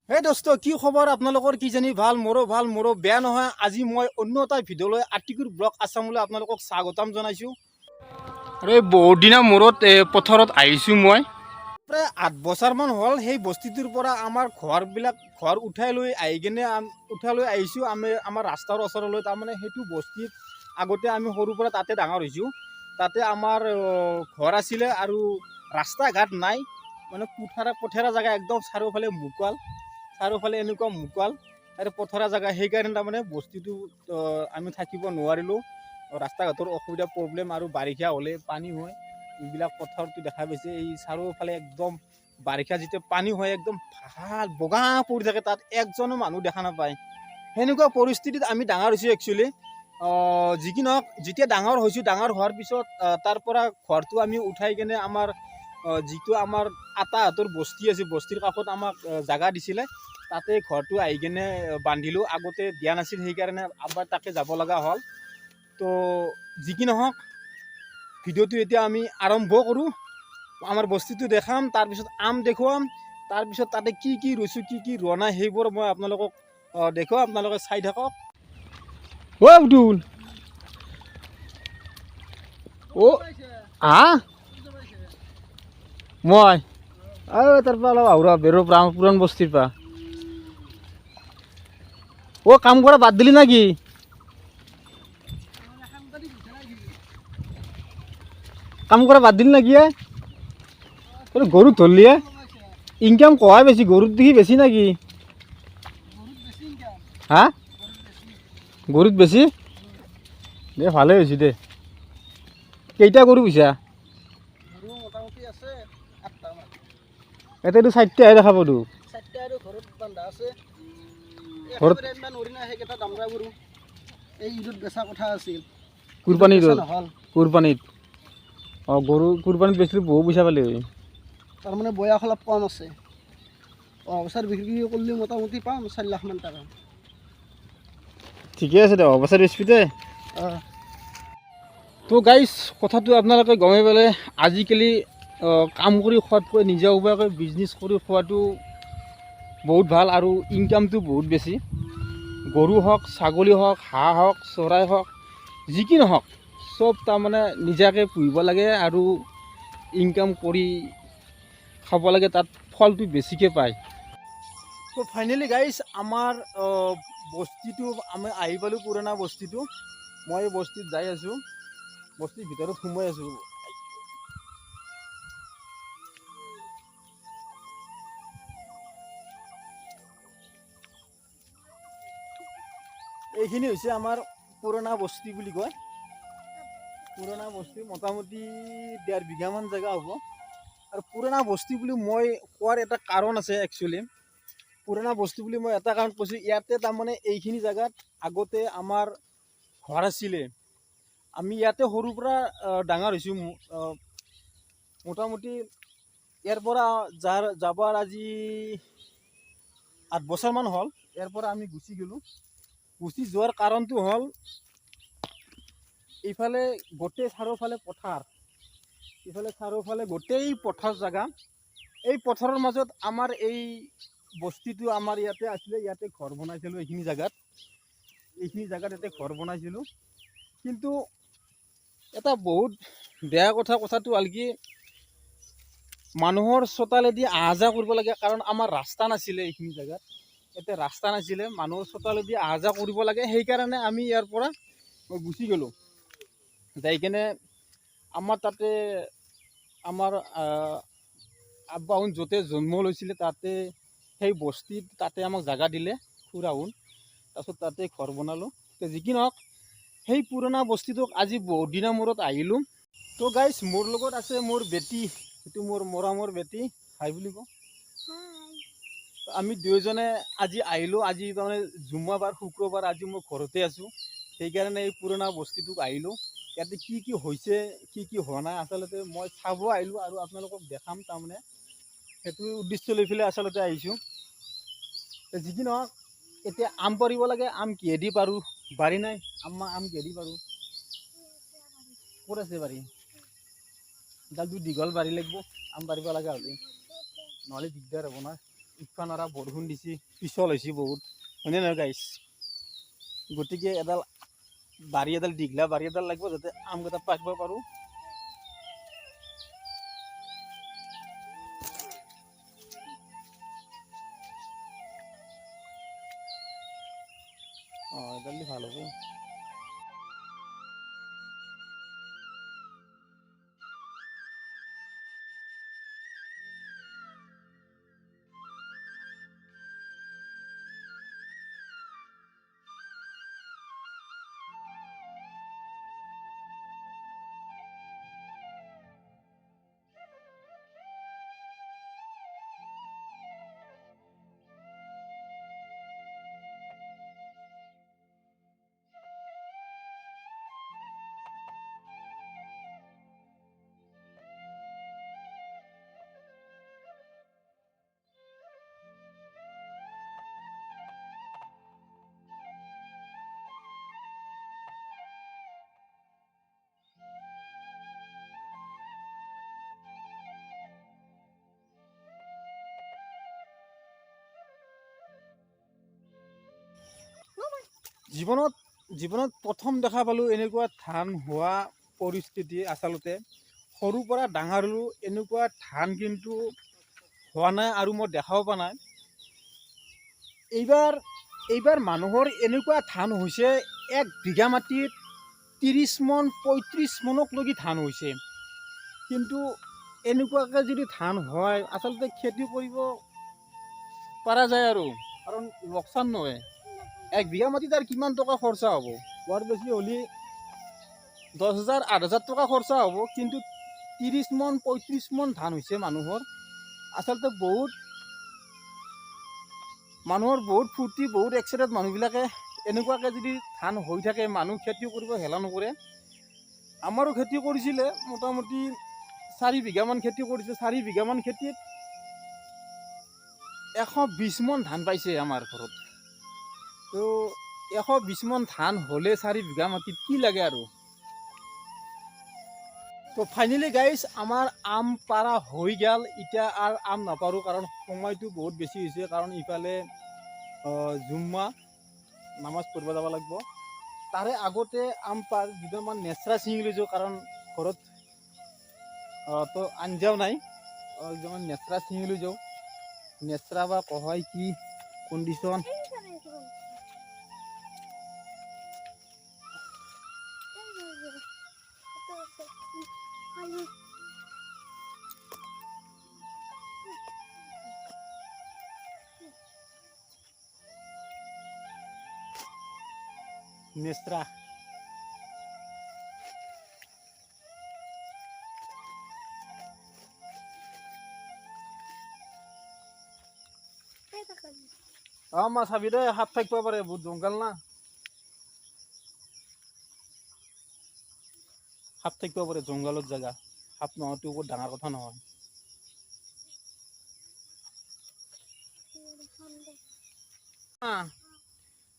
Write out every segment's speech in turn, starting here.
হে দোস্ত, কি খবৰ আপোনালোকৰ? কি জানি ভাল, মোৰো বেয়া নহয়। আজি মই অন্য এটা ভিডিঅ'লৈ আৰ্টিকুল ব্লগ আছামলৈ আপোনালোকক স্বাগতম জনাইছোঁ। আৰু এই বহুত দিনৰ মূৰত পথাৰত আহিছোঁ মই। প্ৰায় 8 বছৰমান হ'ল সেই বস্তিটোৰ পৰা আমাৰ ঘৰ উঠাই লৈ আহিছোঁ আমি আমাৰ ৰাস্তাৰ ওচৰলৈ। তাৰমানে সেইটো বস্তিত আগতে আমি সৰুৰ পৰা তাতে ডাঙৰ হৈছোঁ। তাতে আমাৰ ঘৰ আছিলে আৰু ৰাস্তা ঘাট নাই, মানে পথাৰা জেগা একদম চাৰিওফালে চাৰিওফালে এনেকুৱা মুকাল আৰু পথাৰা জেগা। সেইকাৰণে তাৰমানে বস্তিটো আমি থাকিব নোৱাৰিলোঁ। ৰাস্তা ঘাটৰ অসুবিধা প্ৰব্লেম আৰু বাৰিষা হ'লে পানী হয়। এইবিলাক পথাৰটো দেখা পাইছে, এই চাৰিওফালে একদম বাৰিষা যেতিয়া পানী হয় একদম ভাল বগা পৰি থাকে, তাত একজনো মানুহ দেখা নাপায়। সেনেকুৱা পৰিস্থিতিত আমি ডাঙৰ হৈছোঁ একচুৱেলি। যি কি নহওক, যেতিয়া ডাঙৰ হৈছোঁ, ডাঙৰ হোৱাৰ পিছত তাৰ পৰা ঘৰটো আমি উঠাই কেনে আমাৰ যিটো আমাৰ আটাহঁতৰ বস্তি আছে, বস্তিৰ কাষত আমাক জাগা দিছিলে, তাতে ঘৰটো আহি কেনে বান্ধিলোঁ। আগতে দিয়া নাছিল, সেইকাৰণে আবাৰ তাকে যাব লগা হ'ল। তো যি কি নহওক, ভিডিঅ'টো এতিয়া আমি আৰম্ভ কৰোঁ। আমাৰ বস্তিটো দেখাম, তাৰপিছত আম দেখুৱাম, তাৰপিছত তাতে কি কি ৰুইছোঁ, কি কি ৰোৱা নাই, সেইবোৰ মই আপোনালোকক দেখুৱাম। আপোনালোকে চাই থাকক। অ' আব্দুল, মই তাৰ পৰা অলপ আউৰা বেৰো পুৰাণ বস্তিৰ পৰা। কাম কৰা বাদ দিলি না কি? কাম কৰা বাদ দিলি নাকি? গৰু ধৰলি ইনকাম কহাই বেছি, গৰুত দেখি বেছি নাকি? হা, গৰুত বেছি দে, ভালে হৈছে দে। কেইটা গৰু পইচা? মোটামুটি আছে 8টামান। এতিয়াতো 4টাহে দেখা পালোঁ। 4টা আৰু ঘৰত বান্ধা আছে। ঘৰত ইমান নৰি না, সেইকেইটা দামৰা গৰু এই ঈদত বেচা কথা আছিল। কুৰবানীত গৰু কুৰবানীত বেচিলে বহু পইচা পালি হয়। তাৰমানে বয়স অলপ কম আছে। বছৰ বিক্ৰী কৰিলে মোটামুটি পাম 4 লাখমান টকা। ঠিকে আছে দে, অবছৰ বেচবি। তো গাইজ, কথাটো আপোনালোকে গমেই পালে। আজিকালি কাম কৰি খোৱাতকৈ নিজাববীয়াকৈ বিজনেছ কৰি খোৱাটো বহুত ভাল আৰু ইনকামটো বহুত বেছি। গৰু হওক, ছাগলী হওক, হাঁহ হওক, চৰাই হওক, যি কি নহওক, চব তাৰমানে নিজাকৈ পুহিব লাগে আৰু ইনকাম কৰি খাব লাগে, তাত ফলটো বেছিকৈ পায়। তো ফাইনেলি গাইজ, আমাৰ বস্তিটো আমি আহি পালোঁ, পুৰণা বস্তিটো। মই বস্তিত যাই আছোঁ, বস্তিৰ ভিতৰত সোমাই আছোঁ। এইখিনি হৈছে আমাৰ পুৰণা বস্তি বুলি কয়। পুৰণা বস্তি মোটামুটি 1.5 বিঘামান জেগা হ'ব। আৰু পুৰণা বস্তি বুলি মই কোৱাৰ এটা কাৰণ আছে। একচুৱেলি পুৰণা বস্তি বুলি মই এটা কাৰণ কৈছোঁ, ইয়াতে তাৰমানে এইখিনি জেগাত আগতে আমাৰ ঘৰ আছিলে। আমি ইয়াতে সৰুৰ পৰা ডাঙৰ হৈছোঁ। মোটামুটি ইয়াৰ পৰা যাবৰ আজি 8 বছৰমান হ'ল। ইয়াৰ পৰা আমি গুচি গ'লোঁ। গুচি যোৱাৰ কাৰণটো হ'ল, এইফালে গোটেই চাৰিওফালে পথাৰ, এইফালে চাৰিওফালে গোটেই পথাৰ জেগা। এই পথাৰৰ মাজত আমাৰ এই বস্তিটো আমাৰ ইয়াতে আছিলে, ইয়াতে ঘৰ বনাইছিলোঁ। এইখিনি জেগাত ইয়াতে ঘৰ বনাইছিলোঁ। কিন্তু এটা বহুত বেয়া কথাটো হ'ল কি, মানুহৰ চোতালেদি অহা যোৱা কৰিব লাগে, কাৰণ আমাৰ ৰাস্তা নাছিলে। এইখিনি জেগাত ইয়াতে ৰাস্তা নাছিলে, মানুহৰ চোতালেদি অহা যোৱা কৰিব লাগে। সেইকাৰণে আমি ইয়াৰ পৰা গুচি গ'লোঁ। যাই কেনে আমাৰ তাতে আমাৰ আব্বাহুন য'তে জন্ম লৈছিলে, তাতে সেই বস্তিত তাতে আমাক জাগা দিলে খুৰাহুন। তাৰপিছত তাতে ঘৰ বনালোঁ। যি কি নহওক, সেই পুৰণা বস্তিটোক আজি বহুত দিনৰ মূৰত আহিলোঁ। তো গাইজ, মোৰ লগত আছে মোৰ বেটি, এইটো মোৰ মৰমৰ বেটি। হাই বুলি কওঁ। আমি দুয়োজনে আজি আহিলোঁ। আজি তাৰমানে জুম্মাবাৰ, শুক্ৰবাৰ, আজি মই ঘৰতে আছোঁ। সেইকাৰণে এই পুৰণা বস্তিটোক আহিলোঁ। ইয়াতে কি কি হৈছে, কি কি হোৱা নাই, আচলতে মই চাব আহিলোঁ আৰু আপোনালোকক দেখাম। তাৰমানে সেইটো উদ্দেশ্য লৈ পেলাই আচলতে আহিছোঁ। যি কি নহওক, এতিয়া আম পাৰিব লাগে। আম কিহেদি পাৰোঁ? বাৰী নাই, আম কিহেদি পাৰোঁ? ক'ত আছে বাৰী? ডালটো দীঘল বাৰী লাগিব, আম পাৰিব লগা হ'লে, নহ'লে দিগদাৰ হ'ব না। টিপা নৰা বৰষুণ দিছে পিছল হৈছে বহুত হয়নে নহয় গাইছ গতিকে এডাল বাৰী এডাল দীঘলা বাৰী এডাল লাগিব যাতে আমকেইটা পাকিব পাৰোঁ এডাল দি ভাল হ'ব জীৱনত প্ৰথম দেখা পালোঁ এনেকুৱা ধান হোৱা পৰিস্থিতি আচলতে সৰুৰ পৰা ডাঙৰলৈ এনেকুৱা ধান কিন্তু হোৱা নাই আৰু মই দেখাও পোৱা নাই এইবাৰ মানুহৰ এনেকুৱা ধান হৈছে 1 বিঘা মাটিত 30 মন 35 মনকলৈকে ধান হৈছে কিন্তু এনেকুৱাকৈ যদি ধান হয় আচলতে খেতি কৰিব পৰা যায় আৰু কাৰণ লোকচান নহয় 1 বিঘা মাটিত আৰু কিমান টকা খৰচা হ'ব বৰ বেছি হ'লে 10,000 8,000 টকা খৰচা হ'ব কিন্তু 30 মন 35 মন ধান হৈছে মানুহৰ আচলতে মানুহৰ বহুত ফূৰ্তি বহুত এক্সাইটেড মানুহবিলাকে এনেকুৱাকৈ যদি ধান হৈ থাকে মানুহ খেতি কৰিব হেলা নকৰে আমাৰো খেতি কৰিছিলে মোটামুটি 4 বিঘামান খেতি কৰিছে 4 বিঘামান খেতিত 120 মন ধান পাইছে আমাৰ ঘৰত তো 120 মন ধান হ'লে 4 বিঘা মাটিত কি লাগে আৰু তো ফাইনেলি গাইজ আমাৰ আম পাৰা হৈ গ'ল এতিয়া আৰু আম নাপাৰোঁ কাৰণ সময়টো বহুত বেছি হৈছে কাৰণ ইফালে জুম্মা নামাজ পঢ়িব যাব লাগিব তাৰে আগতে আম পাৰ দুটামান নেচৰা ছিঙি লৈছোঁ কাৰণ ঘৰত তো আঞ্জাও নাই দুটামান নেচৰা ছিঙি লৈ যাওঁ নেচৰা বা কহাই কি কণ্ডিশ্যন নেচৰা মা চাবি দে সাপ থাকিব পাৰে বহুত জংঘল না সাপ থাকিব পাৰে জংঘলত জেগা সাপ নোহোৱাটো বহুত ডাঙৰ কথা নহয়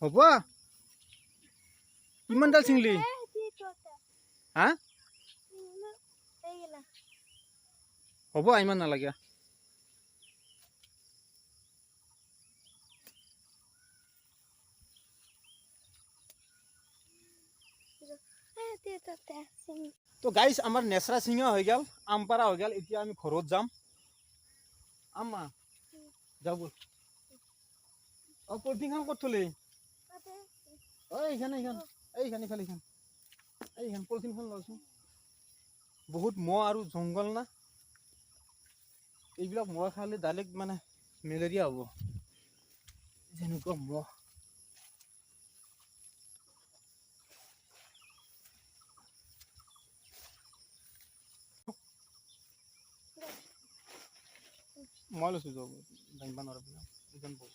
হ'ব কিমানডাল ছিঙলি হা হ'ব ইমান নালাগে তো গাইজ আমাৰ নেচৰা ছিঙা হৈ গ'ল আম পাৰা হৈ গ'ল এতিয়া আমি ঘৰত যাম আম্মা যাওঁ বল পলিথিনখন ক'ত থলি এইখান পলিথিনখন লচোন বহুত মহ আৰু জংঘল না এইবিলাক মহ খালে ডাইৰেক্ট মানে মেলেৰিয়া হ'ব যেনেকুৱা মহ মই লৈছোঁ যাব দাঙিব নোৱাৰা এইখন বল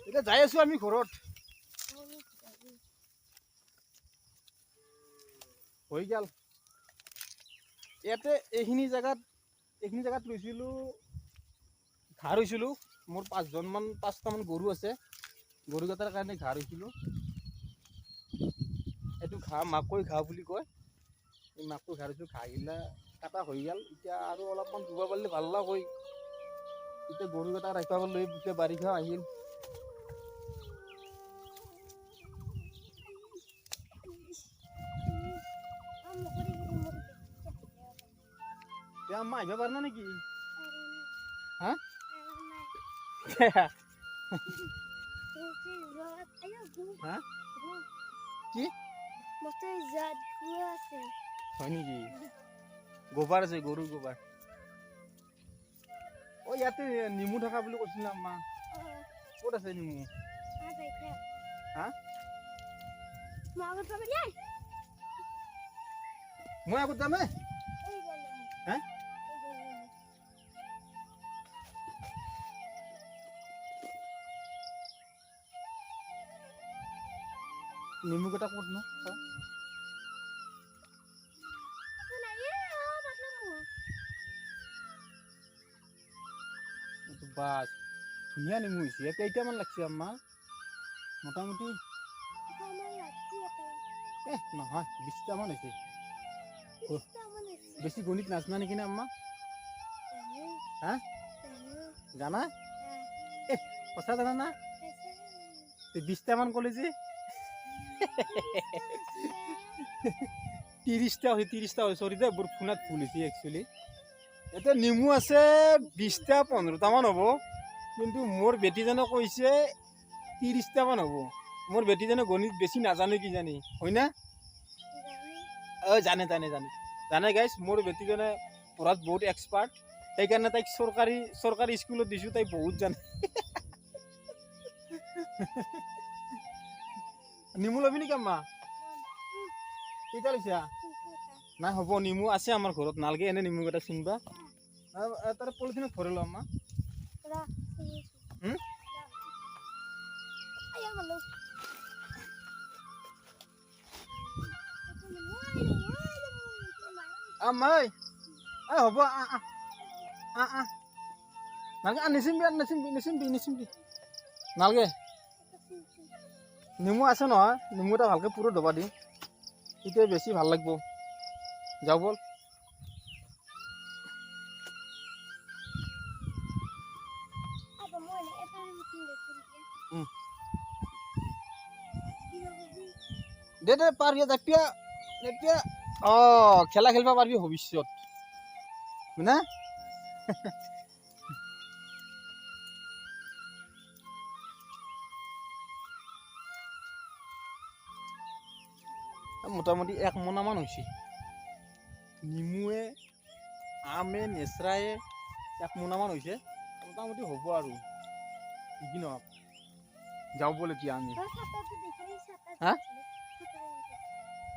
এতিয়া যাই আছোঁ আমি ঘৰত হৈ গ'ল ইয়াতে এইখিনি জেগাত ৰুইছিলোঁ ঘাঁহ ৰুইছিলোঁ মোৰ 5টামান গৰু আছে গৰুকেইটাৰ কাৰণে ঘাঁহ ৰুইছিলোঁ এইটো ঘাঁহ মাকৈ ঘাঁহ বুলি কয়। এই মাকৈ ঘাঁহ দিছোঁ, ঘাঁহগিলা কাটা হৈ গ'ল। এতিয়া আৰু অলপমান ৰুব পাৰিলে ভাল হয়। এতিয়া গৰুকেইটা ৰাখিব লৈ এতিয়া বাৰিষা আহিল। আম্মা আহিব পাৰা নেকি? হা হা কি হয় নেকি? গোবৰ আছে, গৰুৰ গোবৰ। অ ইয়াতে নেমু থকা বুলি কৈছিল না আম্মা। ক'ত আছে নেমু? হা মই আগত যামে। হা নেমু কেইটা ক'ত ন? বাস ধুনীয়া নেমু হৈছে। কেইটামান লাগছে আম্মা? মোটামুটি নহয় 20টামান হৈছে। বেছি গণিত নাজনা নেকি না আম্মা? হা জানা? সঁচা জানা না? 20টামান ক'লে যে 30টা হয়, 30টা হয়। চৰি দে, বৰ ফোনাত ভুল হৈছে একচুৱেলি। এতিয়া নেমু আছে 20টা 15টামান হ'ব, কিন্তু মোৰ বেটীজনে কৈছে 30টামান হ'ব। মোৰ বেটীজনে গণিত বেছি নাজানে কিজানি, হয় না? জানে জানে জানে জানে গাইছ, মোৰ বেটীজনে পঢ়াত বহুত এক্সপাৰ্ট। সেইকাৰণে তাইক চৰকাৰী স্কুলত দিছোঁ, তাই বহুত জানে। নেমু ল'বি নেকি আম্মা? কেইটা লৈছা? নাই হ'ব, নেমু আছে আমাৰ ঘৰত, নালাগে এনে নেমু কেইটা চিনিবা। তাৰে পলিথিনত ভৰাই ল আম্মা। আম্মাই হ'ব নালাগে, নিচিম্বি নালাগে। নেমু আছে নহয়, নেমু এটা ভালকৈ পুৰত ধবা দি, তেতিয়া বেছি ভাল লাগিব। যাওঁ বল। দে দে পাৰবি এতিয়া এতিয়া খেলা খেলিব পাৰবি ভৱিষ্যত, হয় না? মোটামুটি 1 মোনামান হৈছে। নেমুৱে আমে নেচৰায়ে 1 মোনামান হৈছে। মোটামুটি হ'ব আৰু কি নহওক। যাওঁ বল এতিয়া আমি। হা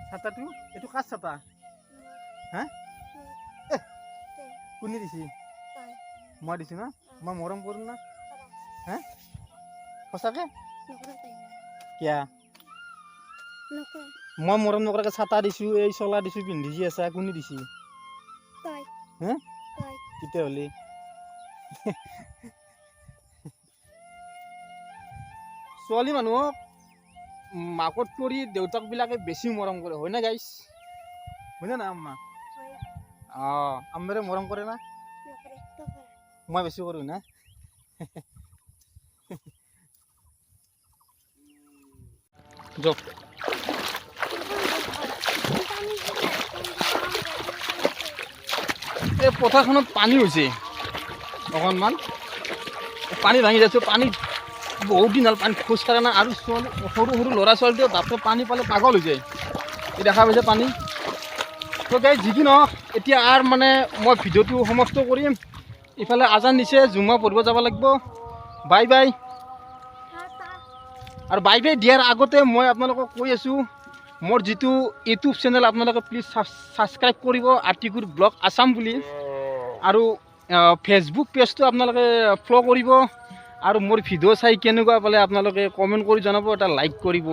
ছাতাটো এইটো কাৰ ছাতা? হা কোনে দিছে? মই দিছোঁ না? মই মৰম কৰোঁ না? হা সঁচাকে কিয়া? মই মৰম নকৰাকে ছাতা দিছোঁ, এই চলা দিছোঁ, পিন্ধি আছা, কোনে দিছে? হা তেতিয়াহ'লে ছোৱালী মানুহক মাকত কৰি দেউতাকবিলাকে বেছি মৰম কৰে, হয় না গাইছ? হয়নে না আম্মা? আম্মাৰে মৰম কৰে না? মই বেছি কৰোঁ না? যাওক এই পথাৰখনত পানী হৈছে অকণমান, পানী ভাঙি যাইছোঁ। পানী বহুত দিন হ'ল, পানী খোজ কাঢ়া নাই। আৰু সৰু সৰু ল'ৰা ছোৱালীটোৱে বাপৰে পানী পালে পাগল হৈ যায়। এই দেখা পাইছে পানী। তো গাইজ যি কি নহওক, এতিয়া আৰু মানে মই ভিডিঅ'টো সমাপ্ত কৰিম। ইফালে আজান দিছে, জুমা পঢ়িব যাব লাগিব। Bye bye. আৰু বাই বাই দিয়াৰ আগতে মই আপোনালোকক কৈ আছোঁ, মোৰ যিটো ইউটিউব চেনেল আপোনালোকে প্লিজ ছাবস্ক্ৰাইব কৰিব, আতিকুৰ ব্লগ আছাম বুলি। আৰু ফেচবুক পেজটো আপোনালোকে ফ'ল' কৰিব। আৰু মোৰ ভিডিঅ' চাই কেনেকুৱা পালে আপোনালোকে কমেণ্ট কৰি জনাব, এটা লাইক কৰিব।